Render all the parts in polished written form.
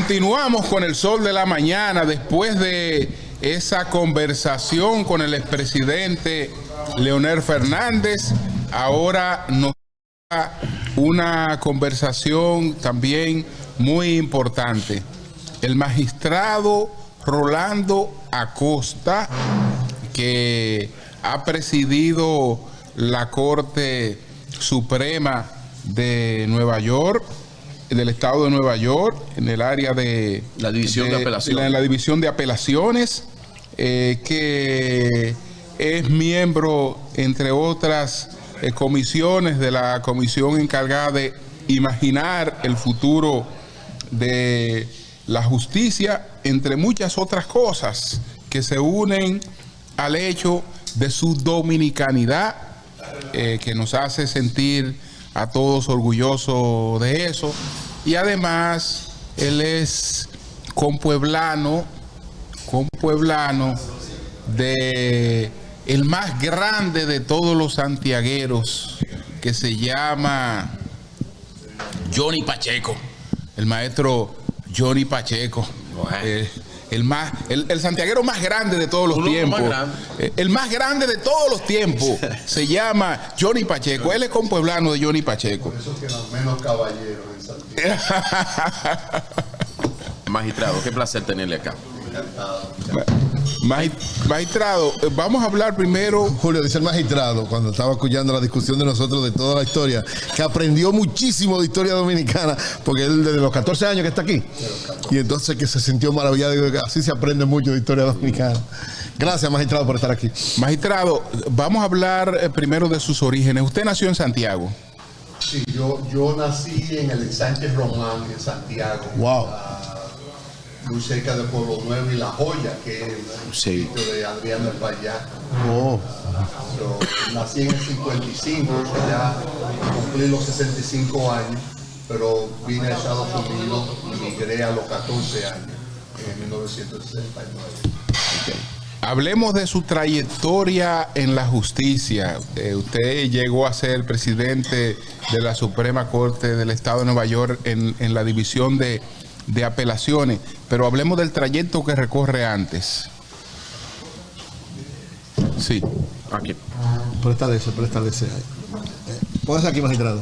Continuamos con el sol de la mañana después de esa conversación con el expresidente Leonel Fernández. Ahora nos da una conversación también muy importante. El magistrado Rolando Acosta, que ha presidido la Corte Suprema de Nueva York, del estado de Nueva York, en el área de la división de apelaciones, en la división de apelaciones, que es miembro, entre otras comisiones, de la comisión encargada de imaginar el futuro de la justicia, entre muchas otras cosas que se unen al hecho de su dominicanidad, que nos hace sentir a todos orgullosos de eso. Y además él es compueblano de el más grande de todos los santiagueros, que se llama Johnny Pacheco, el maestro Johnny Pacheco. El santiaguero más grande de todos los tiempos, el más grande de todos los tiempos, se llama Johnny Pacheco. Él es compueblano de Johnny Pacheco. Por eso que los menos caballeros en Santiago. Magistrado, qué placer tenerle acá. Encantado. Magistrado, vamos a hablar primero. Julio, dice el magistrado, cuando estaba escuchando la discusión de nosotros de toda la historia, que aprendió muchísimo de historia dominicana, porque él desde los 14 años que está aquí, y entonces que se sintió maravillado, digo, que así se aprende mucho de historia dominicana. Gracias, magistrado, por estar aquí. Magistrado, vamos a hablar primero de sus orígenes. ¿Usted nació en Santiago? Sí, yo nací en el Sánchez Román, en Santiago. Wow. Muy cerca de Pueblo Nuevo y La Joya, que es el sitio de Adriano El Payá. Oh. Nací en el 55, ya cumplí los 65 años, pero vine a Estados Unidos y migré a los 14 años, en 1969. Okay. Hablemos de su trayectoria en la justicia. Usted llegó a ser presidente de la Suprema Corte del Estado de Nueva York en la división de apelaciones, pero hablemos del trayecto que recorre antes. Sí. Aquí. Préstale ese. Póngase aquí, magistrado.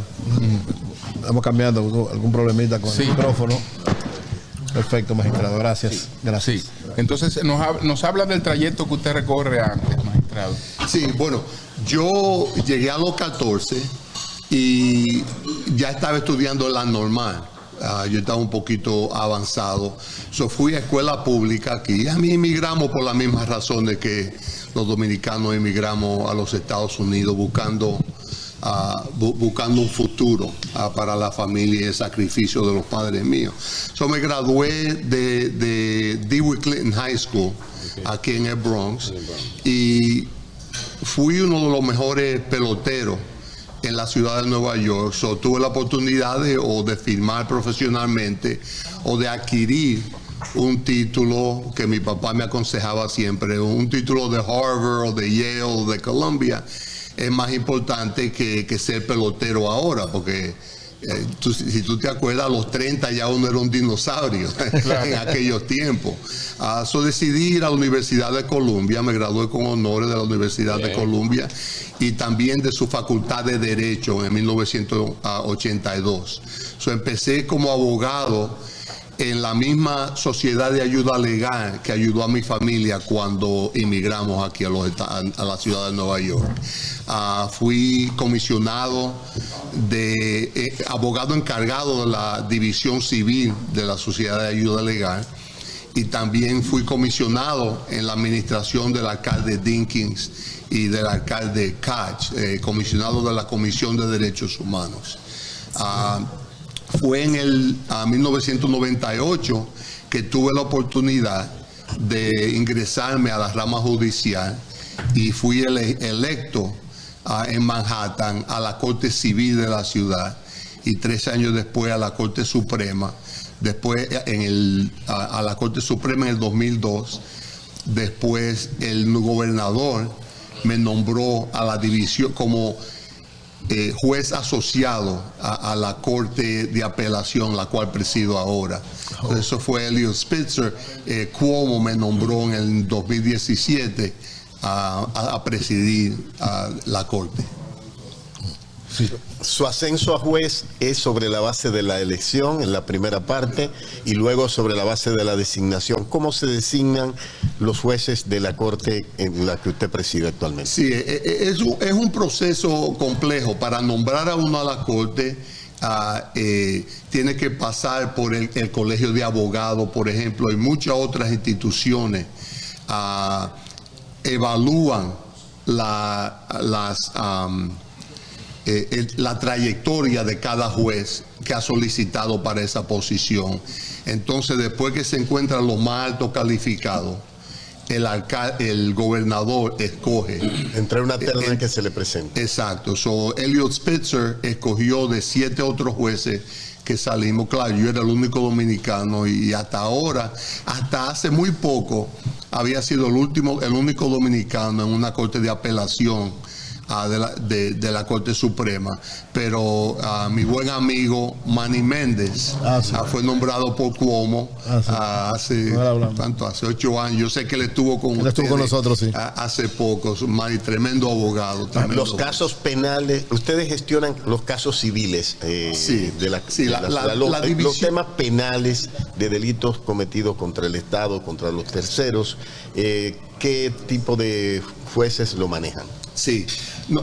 Estamos cambiando algún problemita con el micrófono. Perfecto, magistrado. Gracias. Sí. Gracias. Sí. Entonces, nos habla del trayecto que usted recorre antes, magistrado. Sí, bueno, yo llegué a los 14 y ya estaba estudiando la normal. Yo estaba un poquito avanzado. Fui a escuela pública aquí. A mí emigramos por la misma razón de que los dominicanos emigramos a los Estados Unidos buscando un futuro para la familia y el sacrificio de los padres míos. Me gradué de Dewey Clinton High School aquí en el Bronx y fui uno de los mejores peloteros en la ciudad de Nueva York. Tuve la oportunidad de firmar profesionalmente o de adquirir un título que mi papá me aconsejaba siempre, un título de Harvard o de Yale o de Columbia. Es más importante que ser pelotero ahora, porque si tú te acuerdas, a los 30 ya uno era un dinosaurio en aquellos tiempos. Decidí ir a la Universidad de Columbia, me gradué con honores de la Universidad de Columbia y también de su Facultad de Derecho en 1982. Empecé como abogado en la misma sociedad de ayuda legal que ayudó a mi familia cuando emigramos aquí a la ciudad de Nueva York. Fui comisionado de abogado encargado de la división civil de la sociedad de ayuda legal y también fui comisionado en la administración del alcalde Dinkins y del alcalde Koch, comisionado de la Comisión de Derechos Humanos. Fue en el 1998 que tuve la oportunidad de ingresarme a la rama judicial y fui electo en Manhattan a la Corte Civil de la ciudad y 3 años después a la Corte Suprema, después a la Corte Suprema en el 2002. Después el gobernador me nombró a la división como juez asociado a la Corte de Apelación, la cual presido ahora. Entonces, eso fue Elliot Spitzer. Cuomo me nombró en el 2017 a presidir la Corte. Sí. Su ascenso a juez es sobre la base de la elección en la primera parte y luego sobre la base de la designación. ¿Cómo se designan los jueces de la corte en la que usted preside actualmente? Sí, es un proceso complejo. Para nombrar a uno a la corte tiene que pasar por el colegio de abogados, por ejemplo, y muchas otras instituciones evalúan la trayectoria de cada juez que ha solicitado para esa posición. Entonces, después que se encuentran los más altos calificados, el gobernador escoge. Entre una terna que se le presenta. Exacto. Elliot Spitzer escogió de 7 otros jueces que salimos. Claro, yo era el único dominicano y hasta ahora, hasta hace muy poco, había sido el único dominicano en una corte de apelación de la Corte Suprema, pero mi buen amigo Manny Méndez fue nombrado por Cuomo hace 8 años. Yo sé que él estuvo con nosotros, sí. Hace poco. Manny, tremendo abogado. Los casos penales, ustedes gestionan los casos civiles los temas penales de delitos cometidos contra el Estado, contra los terceros. ¿Qué tipo de jueces lo manejan? Sí,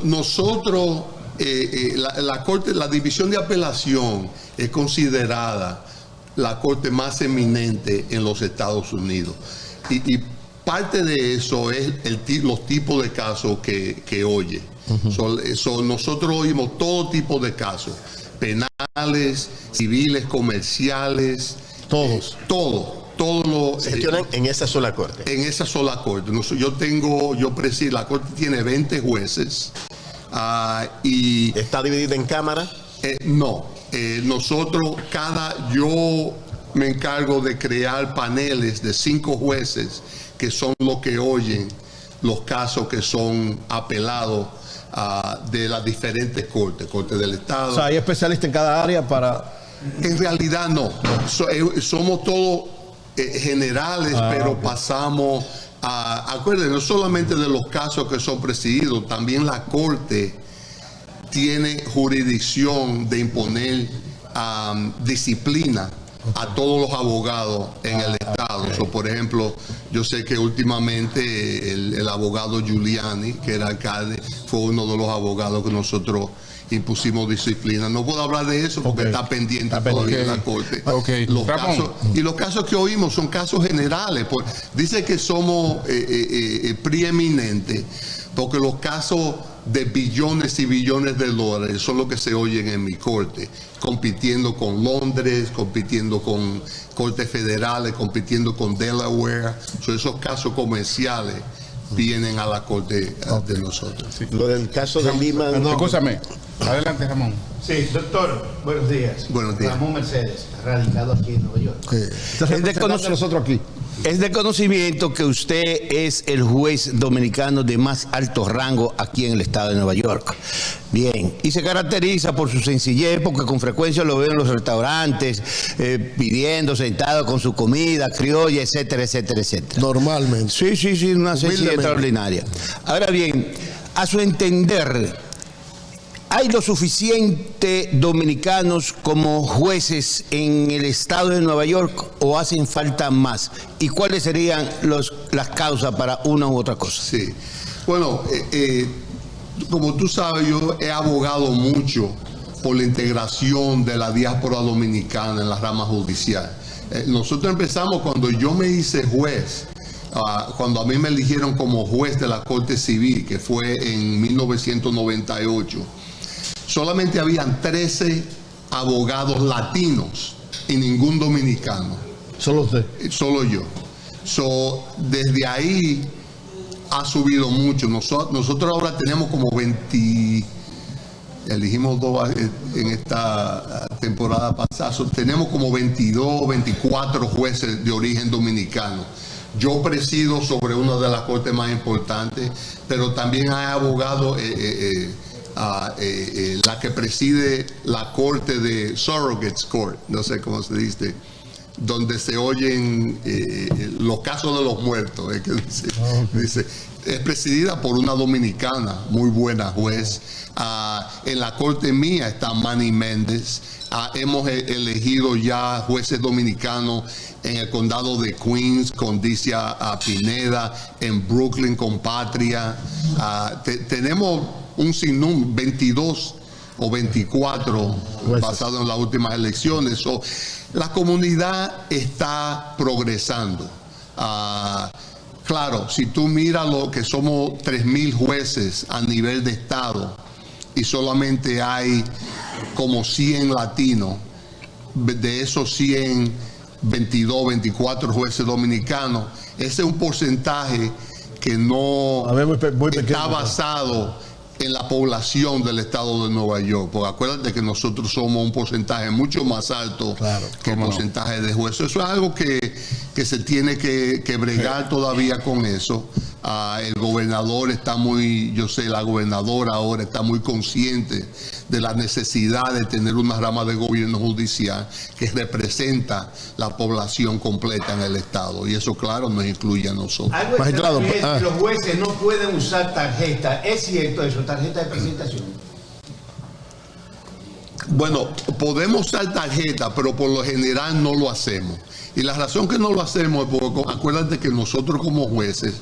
nosotros, la División de Apelación es considerada la corte más eminente en los Estados Unidos. Y parte de eso es los tipos de casos que oye. Nosotros oímos todo tipo de casos, penales, civiles, comerciales, todos se gestionan en esa sola corte. En esa sola corte. Yo presido, la corte tiene 20 jueces. Y ¿está dividida en cámara? No. Yo me encargo de crear paneles de 5 jueces que son los que oyen los casos que son apelados de las diferentes cortes del Estado. O sea, ¿hay especialistas en cada área para...? En realidad no. Somos todos generales, pero pasamos acuérdense, no solamente de los casos que son presididos, también la Corte tiene jurisdicción de imponer disciplina a todos los abogados en el Estado. Por ejemplo, yo sé que últimamente el abogado Giuliani, que era alcalde, fue uno de los abogados que nosotros impusimos disciplina. No puedo hablar de eso porque está pendiente todavía en la Corte. Los casos que oímos son casos generales. Dice que somos preeminentes porque los casos de billones y billones de dólares son los que se oyen en mi corte, compitiendo con Londres, compitiendo con cortes federales, compitiendo con Delaware. Esos casos comerciales vienen a la corte de nosotros. Sí. Lo del caso de Lima. Escúchame. Adelante, Ramón. Sí, doctor, buenos días. Buenos días. Ramón Mercedes, radicado aquí en Nueva York. Es de conocimiento que usted es el juez dominicano de más alto rango aquí en el estado de Nueva York. Bien, y se caracteriza por su sencillez, porque con frecuencia lo veo en los restaurantes, pidiendo, sentado con su comida criolla, etcétera, etcétera, etcétera. Normalmente. Sí, una sencillez extraordinaria. Ahora bien, a su entender, ¿hay lo suficiente dominicanos como jueces en el estado de Nueva York o hacen falta más? ¿Y cuáles serían las causas para una u otra cosa? Sí, bueno, como tú sabes, yo he abogado mucho por la integración de la diáspora dominicana en la rama judicial. Nosotros empezamos cuando yo me hice juez, cuando a mí me eligieron como juez de la Corte Civil, que fue en 1998. Solamente habían 13 abogados latinos y ningún dominicano. ¿Solo usted? Solo yo. Desde ahí ha subido mucho. Nosotros ahora tenemos como 20, elegimos 2 en esta temporada pasada, tenemos como 22, 24 jueces de origen dominicano. Yo presido sobre una de las cortes más importantes, pero también hay abogados la que preside la corte de Surrogates Court, no sé cómo se dice, donde se oyen los casos de los muertos. Dice, es presidida por una dominicana, muy buena juez. En la corte mía está Manny Méndez. Hemos elegido ya jueces dominicanos en el condado de Queens con Dicia Pineda, en Brooklyn con Patria. Tenemos un sinnúmero, 22 o 24 basado en las últimas elecciones. La comunidad está progresando. Claro, si tú miras lo que somos 3,000 jueces a nivel de estado y solamente hay como 100 latinos, de esos 100, 22, 24 jueces dominicanos, ese es un porcentaje que no está basado en la población del estado de Nueva York, porque acuérdate que nosotros somos un porcentaje mucho más alto que el porcentaje de jueces. Eso es algo que se tiene que bregar todavía con eso. El gobernador está la gobernadora ahora está muy consciente de la necesidad de tener una rama de gobierno judicial que representa la población completa en el estado, y eso claro nos incluye a nosotros. Magistrado, los jueces no pueden usar tarjeta, ¿es cierto eso? Tarjeta de presentación. Bueno, podemos usar tarjeta, pero por lo general no lo hacemos. Y la razón que no lo hacemos es porque acuérdate que nosotros como jueces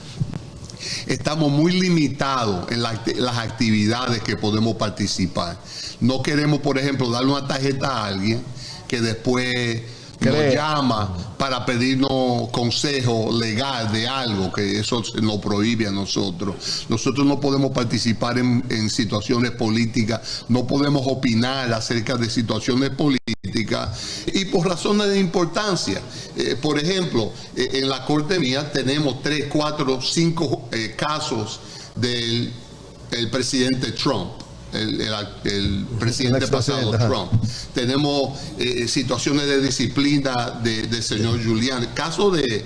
estamos muy limitados en las actividades que podemos participar. No queremos, por ejemplo, darle una tarjeta a alguien que después nos llama para pedirnos consejo legal de algo, que eso nos prohíbe a nosotros. Nosotros no podemos participar en situaciones políticas, no podemos opinar acerca de situaciones políticas y por razones de importancia. Por ejemplo, en la corte mía tenemos 3, 4, 5 casos del presidente Trump. El presidente pasado, Trump. Tenemos situaciones de disciplina del señor Giuliani, casos de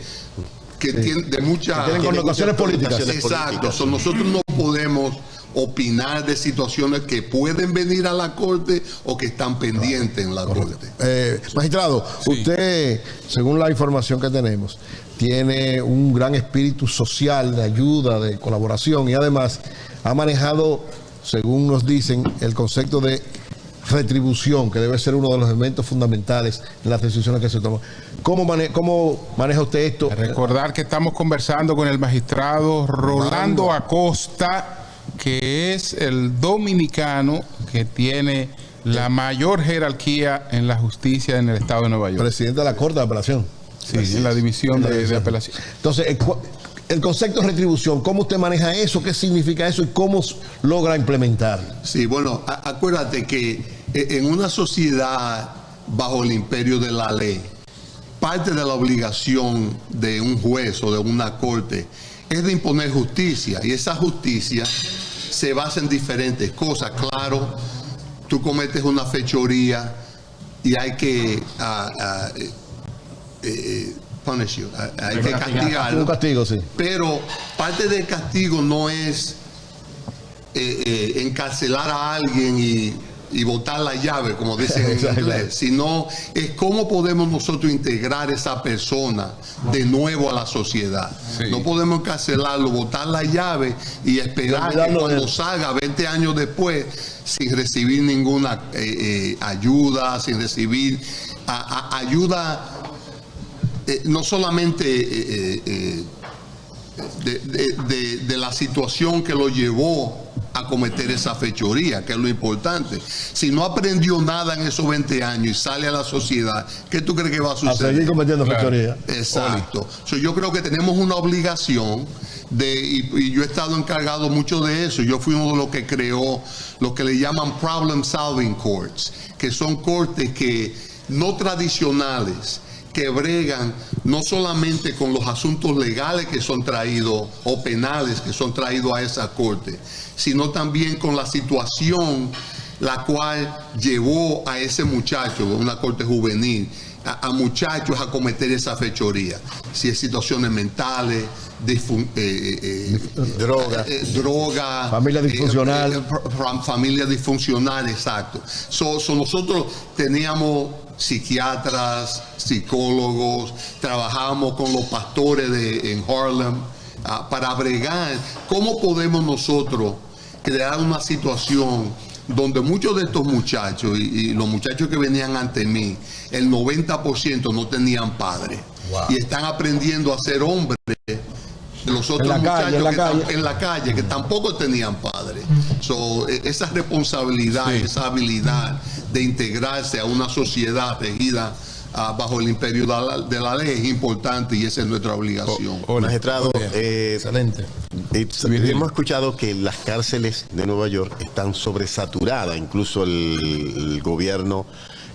muchas... Tienen connotaciones políticas. Exacto. Nosotros no podemos opinar de situaciones que pueden venir a la corte o que están pendientes en la corte. Magistrado, usted, según la información que tenemos, tiene un gran espíritu social de ayuda, de colaboración, y además ha manejado, según nos dicen, el concepto de retribución, que debe ser uno de los elementos fundamentales en las decisiones que se toman. ¿Cómo maneja usted esto? Recordar que estamos conversando con el magistrado Rolando Acosta, que es el dominicano que tiene la mayor jerarquía en la justicia en el estado de Nueva York. Presidente de la Corte de Apelación. Sí, en la división de apelación. Entonces, el concepto de retribución, ¿cómo usted maneja eso? ¿Qué significa eso? ¿Y cómo logra implementarlo? Sí, bueno, acuérdate que en una sociedad bajo el imperio de la ley, parte de la obligación de un juez o de una corte es de imponer justicia, y esa justicia se basa en diferentes cosas. Claro, tú cometes una fechoría y hay que punish you, hay que castigarlo. Un castigo, sí. Pero parte del castigo no es encarcelar a alguien y botar la llave, como dicen en inglés, sino es cómo podemos nosotros integrar a esa persona de nuevo a la sociedad. Sí. No podemos encarcelarlo, botar la llave y esperar que cuando salga 20 años después, sin recibir ninguna ayuda, sin recibir ayuda, no solamente de la situación que lo llevó a cometer esa fechoría, que es lo importante. Si no aprendió nada en esos 20 años y sale a la sociedad, ¿qué tú crees que va a suceder? A seguir cometiendo fechoría. Exacto. Yo creo que tenemos una obligación y yo he estado encargado mucho de eso. Yo fui uno de los que creó lo que le llaman problem solving courts, que son cortes que no tradicionales, que bregan no solamente con los asuntos legales que son traídos o penales que son traídos a esa corte, sino también con la situación la cual llevó a ese muchacho, una corte juvenil, a muchachos a cometer esa fechoría. Si es situaciones mentales, droga, familia disfuncional. Familia disfuncional, exacto. Nosotros teníamos psiquiatras, psicólogos, trabajábamos con los pastores en Harlem para bregar cómo podemos nosotros crear una situación donde muchos de estos muchachos y los muchachos que venían ante mí, el 90% no tenían padre. Wow. Y están aprendiendo a ser hombres de los otros muchachos que están en la calle, que tampoco tenían padre. Esa responsabilidad, sí, esa habilidad de integrarse a una sociedad regida bajo el imperio de la ley es importante y esa es nuestra obligación. Magistrado, excelente. Hemos escuchado que las cárceles de Nueva York están sobresaturadas, incluso el gobierno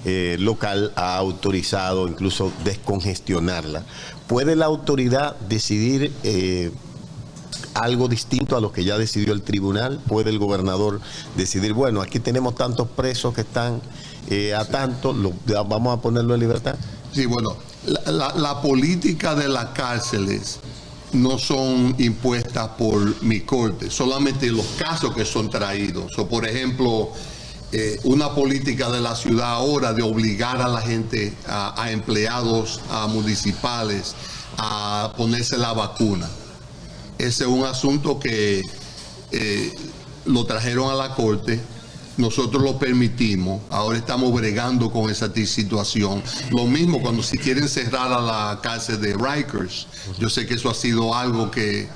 local ha autorizado incluso descongestionarla. ¿Puede la autoridad decidir algo distinto a lo que ya decidió el tribunal? ¿Puede el gobernador decidir, bueno, aquí tenemos tantos presos que están a tanto, vamos a ponerlo en libertad? Sí, bueno, la política de las cárceles no son impuestas por mi corte, solamente los casos que son traídos. Por ejemplo, una política de la ciudad ahora de obligar a la gente, a empleados municipales, a ponerse la vacuna. Ese es un asunto que lo trajeron a la corte. Nosotros lo permitimos, ahora estamos bregando con esa situación. Lo mismo cuando si quieren cerrar a la cárcel de Rikers. Yo sé que eso ha sido algo que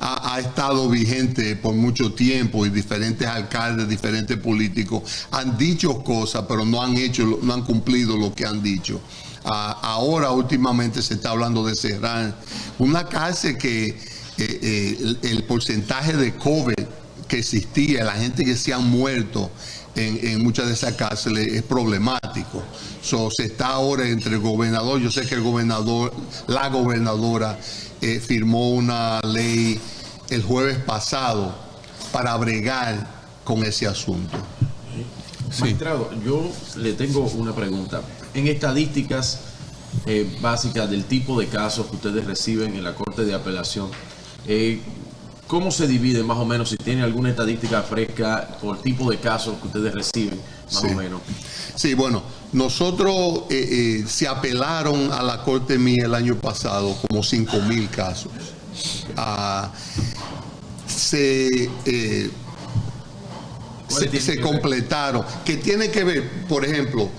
ha estado vigente por mucho tiempo y diferentes alcaldes, diferentes políticos han dicho cosas, pero no han cumplido lo que han dicho. Ahora últimamente se está hablando de cerrar una cárcel que el porcentaje de COVID que existía, la gente que se han muerto en muchas de esas cárceles es problemático. Se está ahora entre el gobernador, yo sé que la gobernadora firmó una ley el jueves pasado para bregar con ese asunto. Sí. Magistrado, yo le tengo una pregunta. En estadísticas básicas del tipo de casos que ustedes reciben en la Corte de Apelación, ¿cómo se divide más o menos, si tiene alguna estadística fresca por tipo de casos que ustedes reciben, más o menos? Sí, bueno, nosotros se apelaron a la Corte mía el año pasado como 5,000 casos. Se completaron, que tiene que ver, por ejemplo,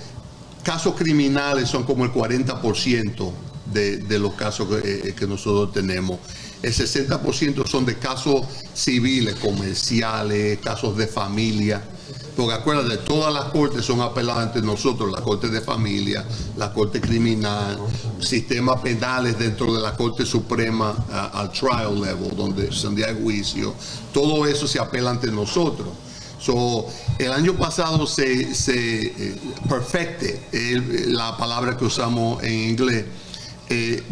casos criminales son como el 40% de los casos que nosotros tenemos. El 60% son de casos civiles, comerciales, casos de familia. Porque acuérdate, todas las cortes son apeladas ante nosotros, la corte de familia, la corte criminal, sistemas penales dentro de la Corte Suprema al trial level, donde hay juicio. Todo eso se apela ante nosotros. El año pasado se perfecte, la palabra que usamos en inglés,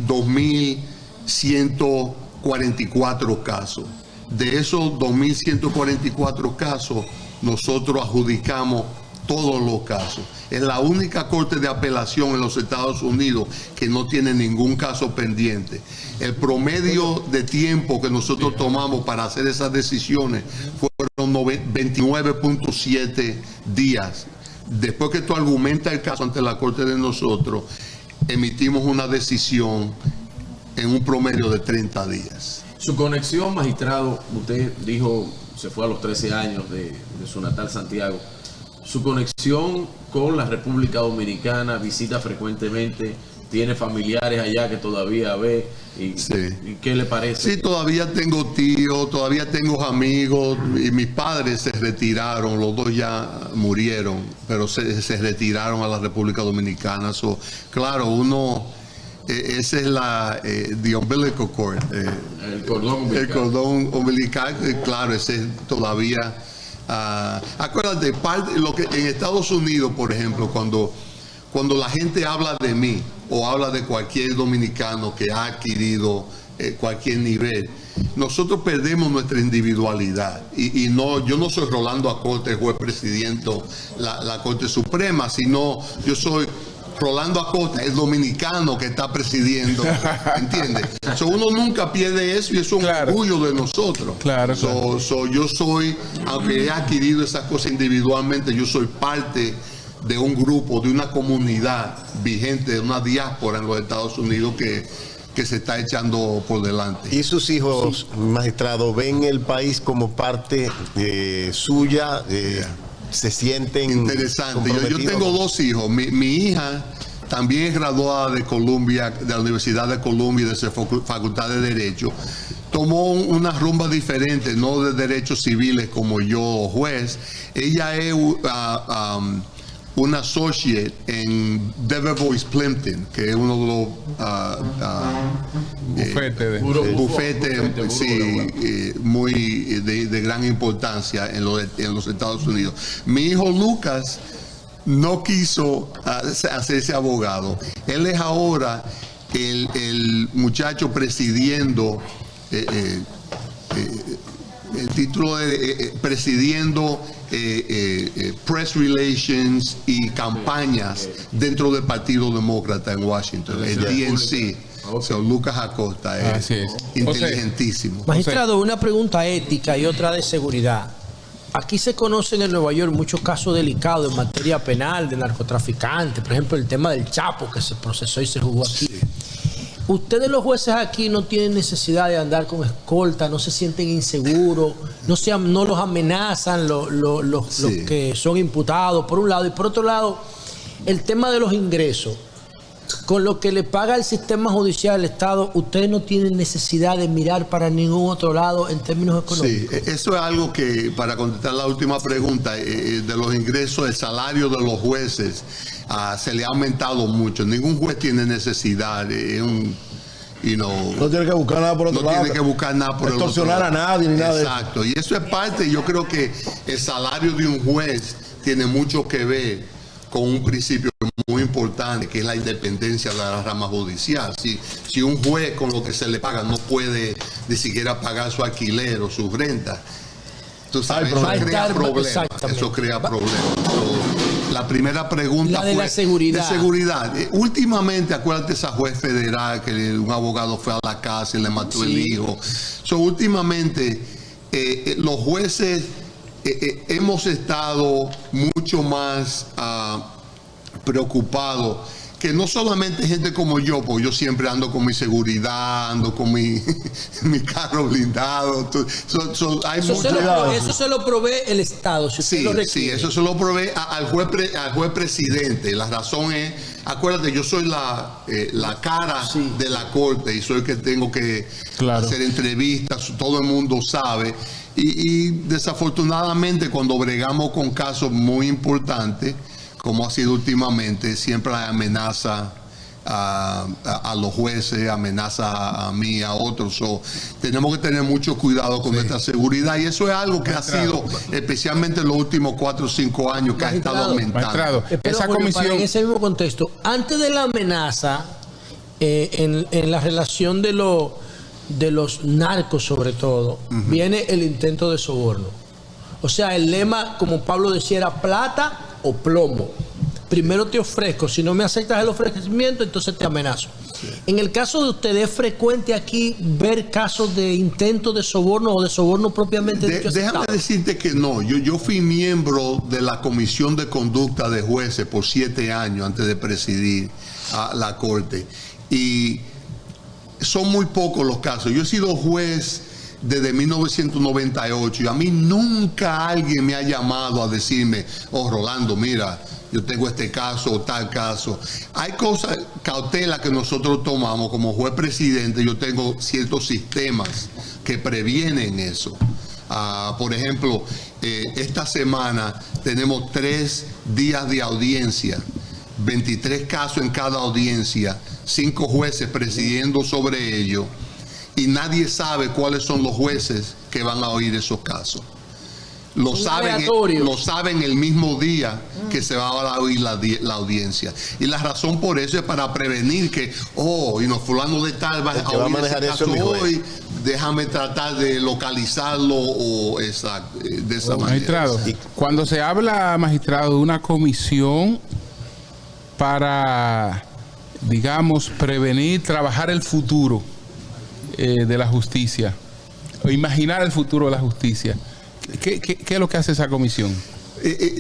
2,144 casos. De esos 2,144 casos, nosotros adjudicamos todos los casos. Es la única corte de apelación en los Estados Unidos que no tiene ningún caso pendiente. El promedio de tiempo que nosotros tomamos para hacer esas decisiones fueron 29.7 días. Después que tú argumentas el caso ante la corte de nosotros, emitimos una decisión en un promedio de 30 días. Su conexión, magistrado, usted dijo, se fue a los 13 años de su natal Santiago. Su conexión con la República Dominicana, visita frecuentemente, tiene familiares allá que todavía ve. ¿Y qué le parece? Sí, todavía tengo tíos, todavía tengo amigos, y mis padres se retiraron, los dos ya murieron, pero se retiraron a la República Dominicana. Claro, esa es the umbilical cord. El cordón umbilical. El cordón umbilical, claro, ese es todavía. Acuérdate, lo que en Estados Unidos, por ejemplo, cuando la gente habla de mí o habla de cualquier dominicano que ha adquirido cualquier nivel, nosotros perdemos nuestra individualidad. Yo no soy Rolando Acorte, juez presidente la Corte Suprema, sino yo soy Rolando Acosta, el dominicano que está presidiendo, ¿entiendes? Uno nunca pierde eso y eso es un orgullo de nosotros. Claro. Yo soy, aunque he adquirido esas cosas individualmente, yo soy parte de un grupo, de una comunidad vigente, de una diáspora en los Estados Unidos que se está echando por delante. ¿Y sus hijos, magistrado, ven el país como parte suya? ¿Se sienten interesante? Yo tengo 2 hijos. Mi hija también es graduada de Columbia, de la Universidad de Columbia, de su Facultad de Derecho. Tomó una rumba diferente, no de derechos civiles como yo, juez. Ella es una associate en Debevoise Plimpton, que es uno de los bufetes muy de gran importancia en los Estados Unidos. Mi hijo Lucas no quiso hacerse abogado. Él es ahora el muchacho presidiendo el título de presidiendo press relations y campañas dentro del Partido Demócrata en Washington, el DNC. Lucas Acosta es inteligentísimo. Magistrado, una pregunta ética y otra de seguridad. Aquí se conocen en Nueva York muchos casos delicados en materia penal de narcotraficantes, por ejemplo el tema del Chapo que se procesó y se jugó aquí. Ustedes los jueces aquí no tienen necesidad de andar con escolta, no se sienten inseguros, no los amenazan los que son imputados, por un lado. Y por otro lado, el tema de los ingresos. Con lo que le paga el sistema judicial del Estado, ustedes no tienen necesidad de mirar para ningún otro lado en términos económicos. Sí, eso es algo que, para contestar la última pregunta, de los ingresos, el salario de los jueces se le ha aumentado mucho. Ningún juez tiene necesidad de no tiene que buscar nada por otro lado. No tiene que buscar nada por el otro lado. Extorsionar a nadie ni nada. Exacto. Y eso es parte, yo creo que el salario de un juez tiene mucho que ver con un principio muy importante, que es la independencia de la rama judicial. Si un juez con lo que se le paga no puede ni siquiera pagar su alquiler o su renta, tú sabes, eso crea problemas. La primera pregunta fue la seguridad. De seguridad. Últimamente, acuérdate esa juez federal que un abogado fue a la casa y le mató el hijo. Últimamente, los jueces hemos estado mucho más preocupados, que no solamente gente como yo, porque yo siempre ando con mi seguridad, ando con mi carro blindado. Eso se lo provee el Estado. Si eso se lo provee al juez presidente. La razón es, acuérdate, yo soy la cara de la corte y soy el que tengo que hacer entrevistas, todo el mundo sabe. Y desafortunadamente, cuando bregamos con casos muy importantes, como ha sido últimamente, siempre hay amenaza a los jueces, amenaza a mí, a otros. Tenemos que tener mucho cuidado con nuestra seguridad, y eso es algo que ha sido, especialmente en los últimos 4 o 5 años, que ha estado aumentando. Esa comisión, en ese mismo contexto, antes de la amenaza, en la relación de los narcos sobre todo, viene el intento de soborno. O sea, el lema, como Pablo decía, era plata o plomo. Primero te ofrezco, si no me aceptas el ofrecimiento, entonces te amenazo. En el caso de ustedes, ¿es frecuente aquí ver casos de intento de soborno o de soborno propiamente dicho? Déjame decirte que no. Yo fui miembro de la Comisión de Conducta de Jueces por 7 años antes de presidir la Corte. Y son muy pocos los casos. Yo he sido juez desde 1998 y a mí nunca alguien me ha llamado a decirme: oh, Rolando, mira, yo tengo este caso o tal caso. Hay cosas, cautela que nosotros tomamos como juez presidente. Yo tengo ciertos sistemas que previenen eso. Por ejemplo, esta semana tenemos 3 días de audiencia, 23 casos en cada audiencia, 5 jueces presidiendo sobre ello, y nadie sabe cuáles son los jueces que van a oír esos casos. Lo saben el mismo día que se va a oír la audiencia. Y la razón por eso es para prevenir que, fulano de tal va a oír ese caso hoy, déjame tratar de localizarlo de esa manera. Magistrado, cuando se habla, magistrado, de una comisión para, digamos, prevenir, trabajar el futuro de la justicia, o imaginar el futuro de la justicia? ¿Qué es lo que hace esa comisión?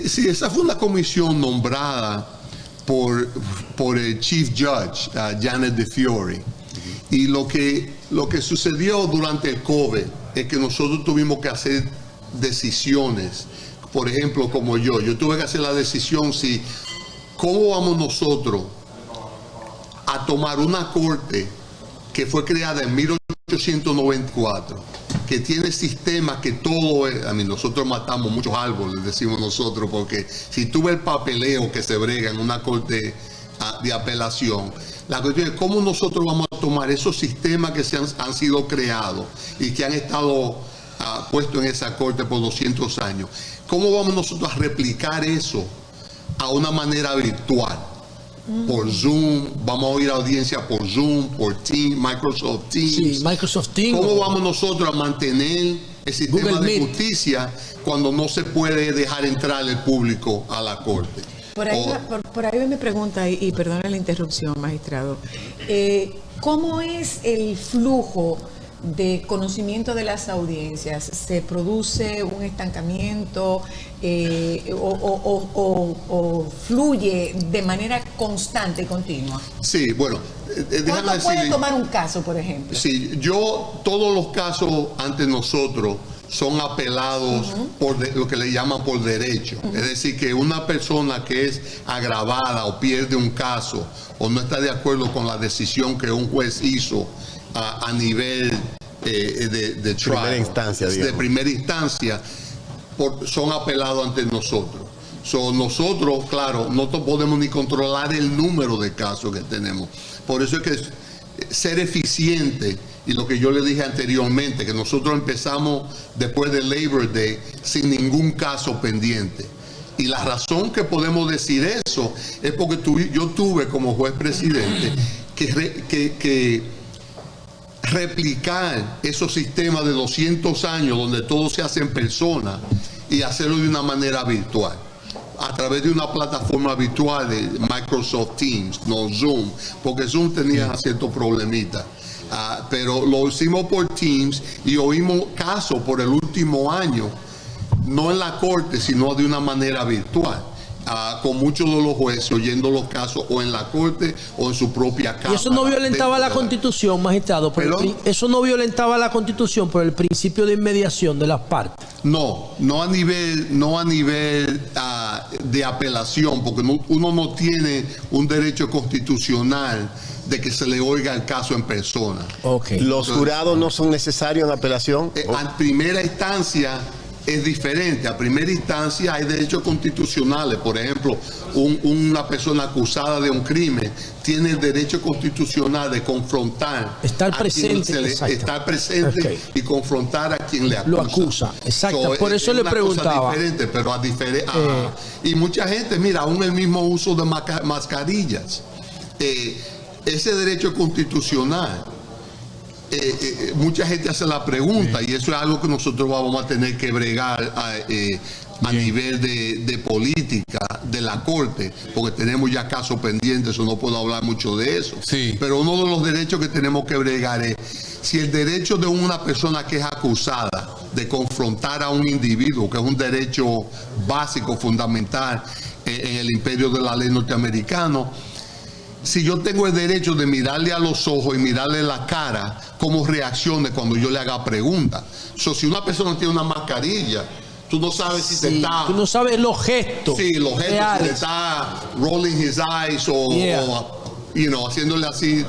Sí, esa fue una comisión nombrada por el Chief Judge, Janet DeFiore. Y lo que sucedió durante el COVID es que nosotros tuvimos que hacer decisiones. Por ejemplo, como yo tuve que hacer la decisión cómo vamos nosotros a tomar una corte que fue creada en 1894, que tiene sistemas que todo es, nosotros matamos muchos árboles, decimos nosotros, porque si tú ves el papeleo que se brega en una corte de apelación, la cuestión es cómo nosotros vamos a tomar esos sistemas que han sido creados y que han estado puestos en esa corte por 200 años. ¿Cómo vamos nosotros a replicar eso a una manera virtual? Por Zoom, vamos a oír audiencia por Zoom, por Teams, Microsoft Teams. Sí, Microsoft Teams. ¿Cómo vamos nosotros a mantener el sistema Google de Meet. justicia cuando no se puede dejar entrar el público a la corte? Por ahí va mi pregunta, y perdona la interrupción, magistrado. ¿Cómo es el flujo de conocimiento de las audiencias? ¿Se produce un estancamiento o fluye de manera constante y continua? Sí, bueno, ¿Cuánto puede tomar un caso, por ejemplo? Sí, todos los casos ante nosotros son apelados por lo que le llaman por derecho. Es decir, que una persona que es agravada o pierde un caso o no está de acuerdo con la decisión que un juez hizo a nivel de trial, primera instancia, digamos. de primera instancia, son apelados ante nosotros. Nosotros, claro, no podemos ni controlar el número de casos que tenemos. Por eso es que ser eficiente, y lo que yo le dije anteriormente, que nosotros empezamos después del Labor Day sin ningún caso pendiente. Y la razón que podemos decir eso es porque yo tuve como juez presidente que replicar esos sistemas de 200 años donde todo se hace en persona y hacerlo de una manera virtual, a través de una plataforma virtual de Microsoft Teams, no Zoom, porque Zoom tenía ciertos problemitas. Pero lo hicimos por Teams y oímos casos por el último año, no en la corte, sino de una manera virtual. Con muchos de los jueces oyendo los casos o en la corte o en su propia casa. Y eso no violentaba la Constitución, magistrado. Eso no violentaba la Constitución por el principio de inmediación de las partes. No a nivel de apelación, porque uno no tiene un derecho constitucional de que se le oiga el caso en persona. ¿Los jurados no son necesarios en apelación? En primera instancia es diferente. A primera instancia hay derechos constitucionales. Por ejemplo, una persona acusada de un crimen tiene el derecho constitucional de confrontar, estar presente y confrontar a quien le acusa. Lo acusa, exacto. Por eso le preguntaba. Diferente, pero y mucha gente, mira, aún el mismo uso de mascarillas, ese derecho constitucional. Mucha gente hace la pregunta, y eso es algo que nosotros vamos a tener que bregar a nivel de política de la corte, porque tenemos ya casos pendientes, o no puedo hablar mucho de eso. Sí. Pero uno de los derechos que tenemos que bregar es si el derecho de una persona que es acusada de confrontar a un individuo, que es un derecho básico, fundamental en el imperio de la ley norteamericano, si yo tengo el derecho de mirarle a los ojos y mirarle la cara, cómo reaccione cuando yo le haga preguntas. Si una persona tiene una mascarilla, tú no sabes si te está... Tú no sabes los gestos. Sí, los gestos, si te está rolling his eyes o haciéndole así.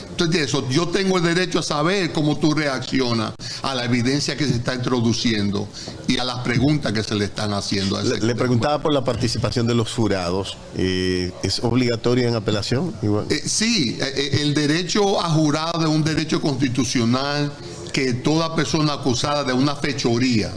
Entonces, yo tengo el derecho a saber cómo tú reaccionas a la evidencia que se está introduciendo y a las preguntas que se le están haciendo. Le preguntaba por la participación de los jurados. ¿Es obligatorio en apelación? Sí, el derecho a jurado es un derecho constitucional que toda persona acusada de una fechoría,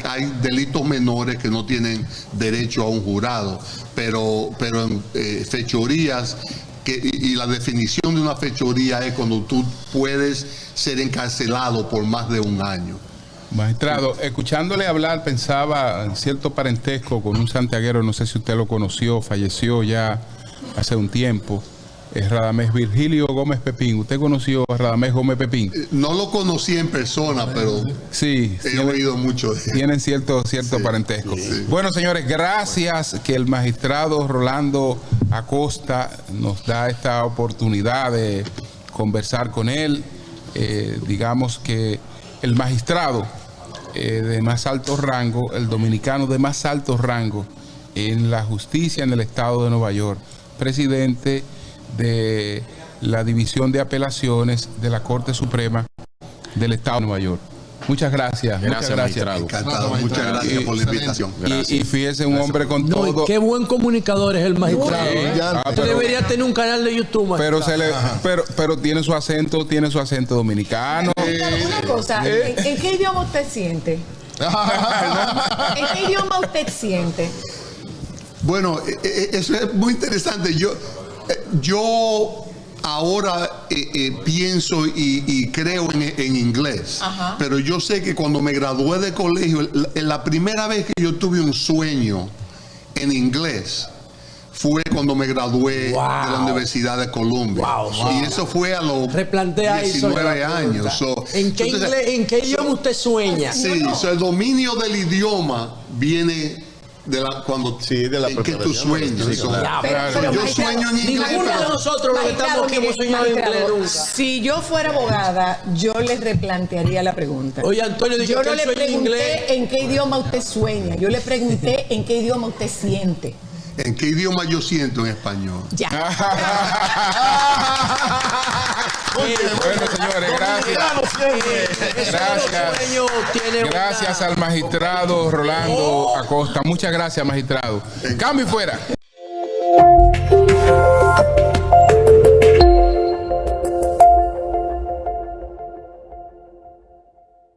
hay delitos menores que no tienen derecho a un jurado, pero en fechorías, y la definición de una fechoría es cuando tú puedes ser encarcelado por más de un año. Magistrado, escuchándole hablar, pensaba en cierto parentesco con un santiaguero, no sé si usted lo conoció, falleció ya, hace un tiempo. Radamés Virgilio Gómez Pepín. ¿Usted conoció a Radamés Gómez Pepín? No lo conocí en persona, pero sí, he oído mucho de él. Tienen cierto parentesco. Sí. Bueno, señores, gracias que el magistrado Rolando Acosta nos da esta oportunidad de conversar con él. Digamos que el magistrado de más alto rango, el dominicano de más alto rango en la justicia en el estado de Nueva York, presidente de la División de Apelaciones de la Corte Suprema del Estado de Nueva York. Muchas gracias. Gracias, magistrado. Encantado, muchas gracias por la invitación. Y fíjese, un hombre con No, todo. y qué buen comunicador es el magistrado. Usted debería tener un canal de YouTube. Pero tiene su acento dominicano. Una cosa, ¿en qué idioma usted siente? ¿En qué idioma usted siente? Bueno, eso es muy interesante. Yo ahora pienso y creo en inglés. Ajá. Pero yo sé que cuando me gradué de colegio, la primera vez que yo tuve un sueño en inglés fue cuando me gradué de la Universidad de Columbia. Y eso fue a los 19 años. ¿En qué idioma usted sueña? Sí, el dominio del idioma viene de la que tú sueñas. Sí, claro. Yo sueño en inglés. Ninguno de nosotros los que estamos aquí hemos soñado en inglés nunca. Si yo fuera abogada, yo les replantearía la pregunta. Oye, Antonio, dijo yo que no él le sueña en inglés. pregunté en qué idioma usted sueña. Yo le pregunté en qué idioma usted siente. ¿En qué idioma yo siento en español? Ya. Bueno, señores, gracias al magistrado Rolando Acosta. Muchas gracias, magistrado. Cambio y fuera.